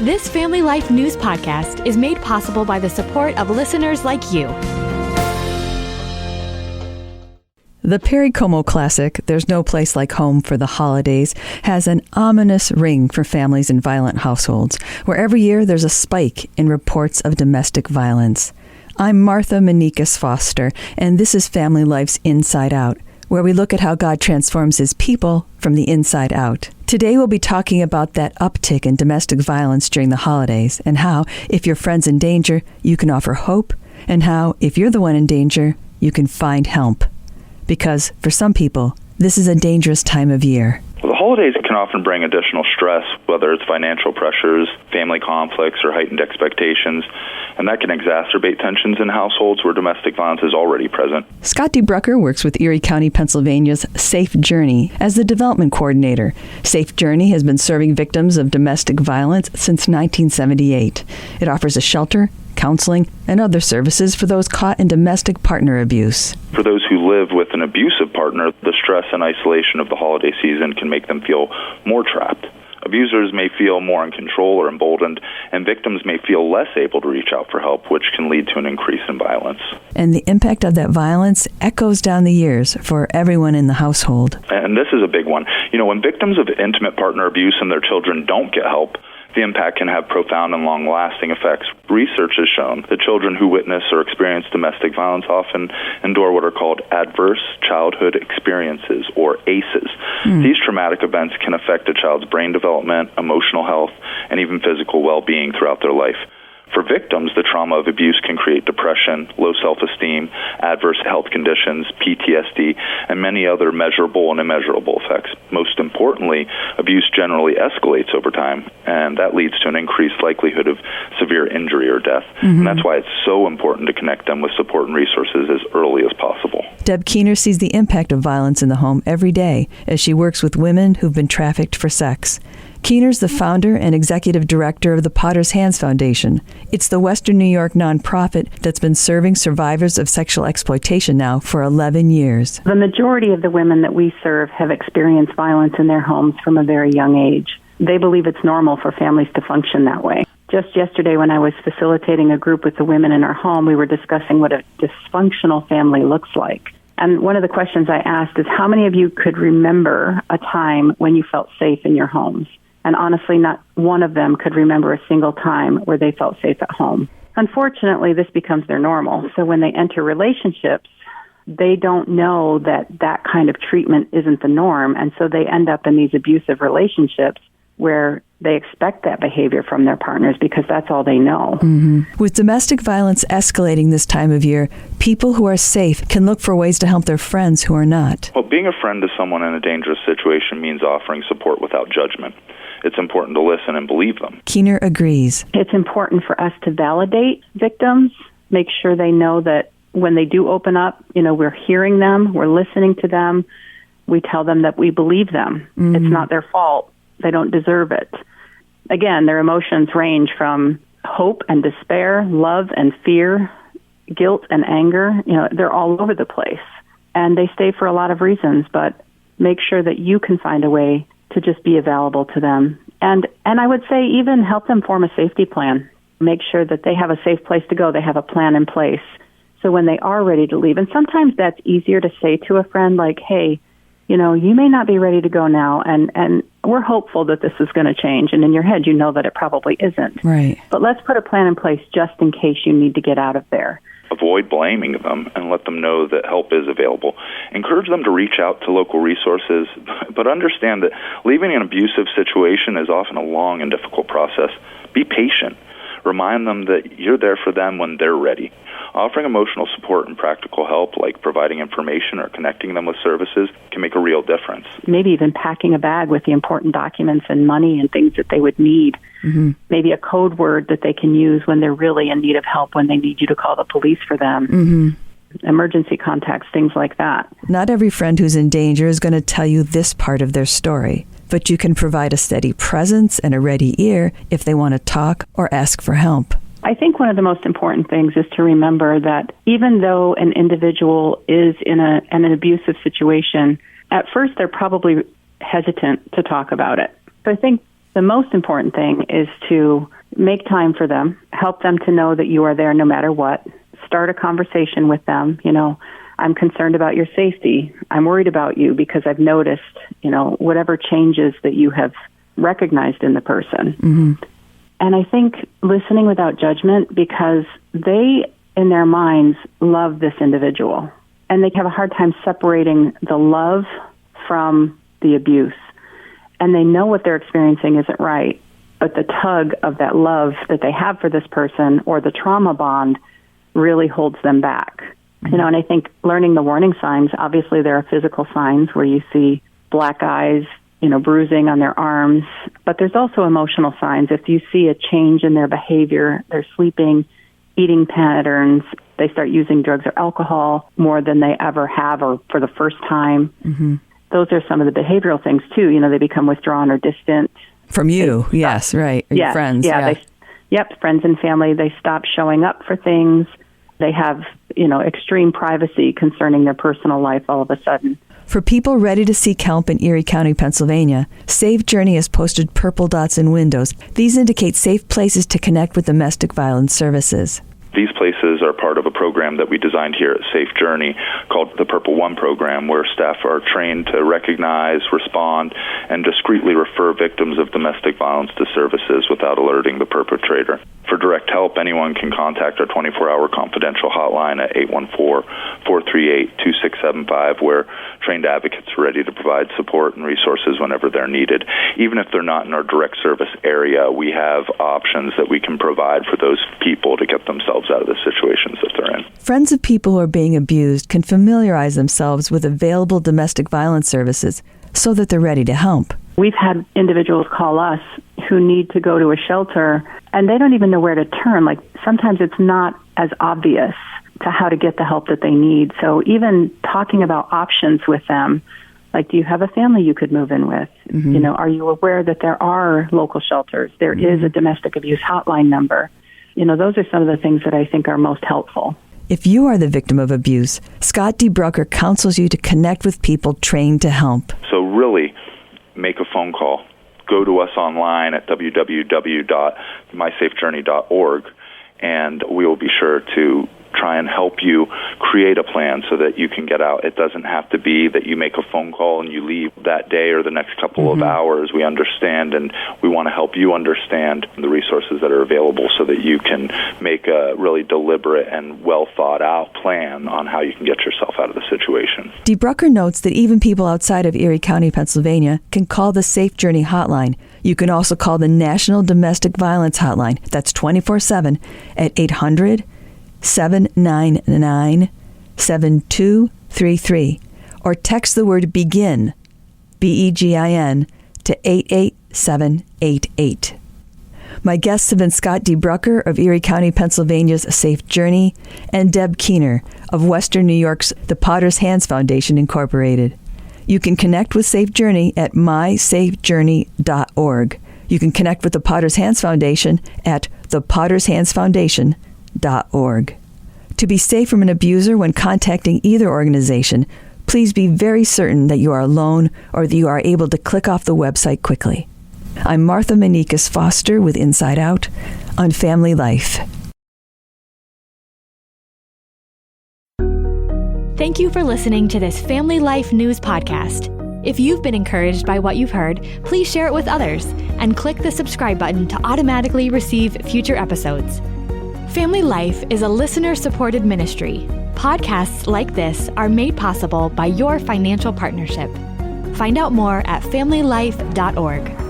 This Family Life News podcast is made possible by the support of listeners like you. The Perry Como Classic, There's No Place Like Home for the Holidays, has an ominous ring for families in violent households, where every year there's a spike in reports of domestic violence. I'm Martha Manikas Foster, and this is Family Life's Inside Out, where we look at how God transforms his people from the inside out. Today we'll be talking about that uptick in domestic violence during the holidays, and how, if your friend's in danger, you can offer hope, and how, if you're the one in danger, you can find help. Because, for some people, this is a dangerous time of year. Well, the holidays can often bring additional stress, whether it's financial pressures, family conflicts, or heightened expectations, and that can exacerbate tensions in households where domestic violence is already present. Scott DeBruycker works with Erie County, Pennsylvania's Safe Journey as the development coordinator. Safe Journey has been serving victims of domestic violence since 1978. It offers a shelter, counseling, and other services for those caught in domestic partner abuse. For those who live with an abusive partner, the stress and isolation of the holiday season can make them feel more trapped. Abusers may feel more in control or emboldened, and victims may feel less able to reach out for help, which can lead to an increase in violence. And the impact of that violence echoes down the years for everyone in the household. And this is a big one. When victims of intimate partner abuse and their children don't get help, the impact can have profound and long-lasting effects. Research has shown that children who witness or experience domestic violence often endure what are called adverse childhood experiences, or ACEs. These traumatic events can affect a child's brain development, emotional health, and even physical well-being throughout their life. For victims, the trauma of abuse can create depression, low self-esteem, adverse health conditions, PTSD, and many other measurable and immeasurable effects. Most importantly, abuse generally escalates over time, and that leads to an increased likelihood of severe injury or death. And that's why it's so important to connect them with support and resources as early as possible. Deb Kuehner sees the impact of violence in the home every day as she works with women who've been trafficked for sex. Kuehner's the founder and executive director of the Potter's Hands Foundation. It's the Western New York nonprofit that's been serving survivors of sexual exploitation now for 11 years. The majority of the women that we serve have experienced violence in their homes from a very young age. They believe it's normal for families to function that way. Just yesterday, when I was facilitating a group with the women in our home, we were discussing what a dysfunctional family looks like. And one of the questions I asked is, how many of you could remember a time when you felt safe in your homes? And honestly, not one of them could remember a single time where they felt safe at home. Unfortunately, this becomes their normal. So when they enter relationships, they don't know that that kind of treatment isn't the norm. And so they end up in these abusive relationships where they expect that behavior from their partners because that's all they know. With domestic violence escalating this time of year, people who are safe can look for ways to help their friends who are not. Well, being a friend to someone in a dangerous situation means offering support without judgment. It's important to listen and believe them. Kuehner agrees. It's important for us to validate victims, make sure they know that when they do open up, we're hearing them, we're listening to them, we tell them that we believe them. It's not their fault. They don't deserve it. Again, their emotions range from hope and despair, love and fear, guilt and anger. They're all over the place. And they stay for a lot of reasons, but make sure that you can find a way to just be available to them. And I would say even help them form a safety plan. Make sure that they have a safe place to go. They have a plan in place. So when they are ready to leave, and sometimes that's easier to say to a friend like, hey, you may not be ready to go now, and we're hopeful that this is going to change. And in your head, you know that it probably isn't. Right. But let's put a plan in place just in case you need to get out of there. Avoid blaming them and let them know that help is available. Encourage them to reach out to local resources, but understand that leaving an abusive situation is often a long and difficult process. Be patient. Remind them that you're there for them when they're ready. Offering emotional support and practical help, like providing information or connecting them with services, can make a real difference. Maybe even packing a bag with the important documents and money and things that they would need. Maybe a code word that they can use when they're really in need of help, when they need you to call the police for them. Emergency contacts, things like that. Not every friend who's in danger is going to tell you this part of their story, but you can provide a steady presence and a ready ear if they want to talk or ask for help. I think one of the most important things is to remember that even though an individual is in an abusive situation, at first they're probably hesitant to talk about it. So I think The most important thing is to make time for them, help them to know that you are there no matter what. Start a conversation with them. I'm concerned about your safety. I'm worried about you because I've noticed, whatever changes that you have recognized in the person. Mm-hmm. And I think listening without judgment, because they, in their minds, love this individual. And they have a hard time separating the love from the abuse. And they know what they're experiencing isn't right. But the tug of that love that they have for this person or the trauma bond really holds them back. And I think learning the warning signs, obviously there are physical signs where you see black eyes, bruising on their arms, but there's also emotional signs. If you see a change in their behavior, their sleeping, eating patterns, they start using drugs or alcohol more than they ever have or for the first time. Mm-hmm. Those are some of the behavioral things too. They become withdrawn or distant. From you, yes, right. Your friends. Yeah. Friends and family, they stop showing up for things. They have, extreme privacy concerning their personal life all of a sudden. For people ready to seek help in Erie County, Pennsylvania, Safe Journey has posted purple dots in windows. These indicate safe places to connect with domestic violence services. These places are part of a program that we designed here at Safe Journey called the Purple One program, where staff are trained to recognize, respond, and discreetly refer victims of domestic violence to services without alerting the perpetrator. For direct help, anyone can contact our 24-hour confidential hotline at 814-438-2675, where trained advocates are ready to provide support and resources whenever they're needed. Even if they're not in our direct service area, we have options that we can provide for those people to get themselves out of the situations that they're in. Friends of people who are being abused can familiarize themselves with available domestic violence services so that they're ready to help. We've had individuals call us who need to go to a shelter, and they don't even know where to turn. Like, sometimes it's not as obvious to how to get the help that they need. So even talking about options with them, like, do you have a family you could move in with? Mm-hmm. Are you aware that there are local shelters? There is a domestic abuse hotline number. Those are some of the things that I think are most helpful. If you are the victim of abuse, Scott DeBruycker counsels you to connect with people trained to help. So really, make a phone call. Go to us online at www.mysafejourney.org, and we will be sure to try and help you create a plan so that you can get out. It doesn't have to be that you make a phone call and you leave that day or the next couple of hours. We understand, and we want to help you understand the resources that are available so that you can make a really deliberate and well-thought-out plan on how you can get yourself out of the situation. DeBruycker notes that even people outside of Erie County, Pennsylvania, can call the Safe Journey hotline. You can also call the National Domestic Violence Hotline. That's 24/7 at 800-799-7233, or text the word BEGIN, BEGIN, to 88788. My guests have been Scott DeBruycker of Erie County, Pennsylvania's Safe Journey, and Deb Kuehner of Western New York's The Potter's Hands Foundation, Incorporated. You can connect with Safe Journey at mysafejourney.org. You can connect with the Potter's Hands Foundation at thepottershandsfoundation.org. To be safe from an abuser when contacting either organization, please be very certain that you are alone or that you are able to click off the website quickly. I'm Martha Manikas Foster with Inside Out on Family Life. Thank you for listening to this Family Life News podcast. If you've been encouraged by what you've heard, please share it with others and click the subscribe button to automatically receive future episodes. Family Life is a listener-supported ministry. Podcasts like this are made possible by your financial partnership. Find out more at familylife.org.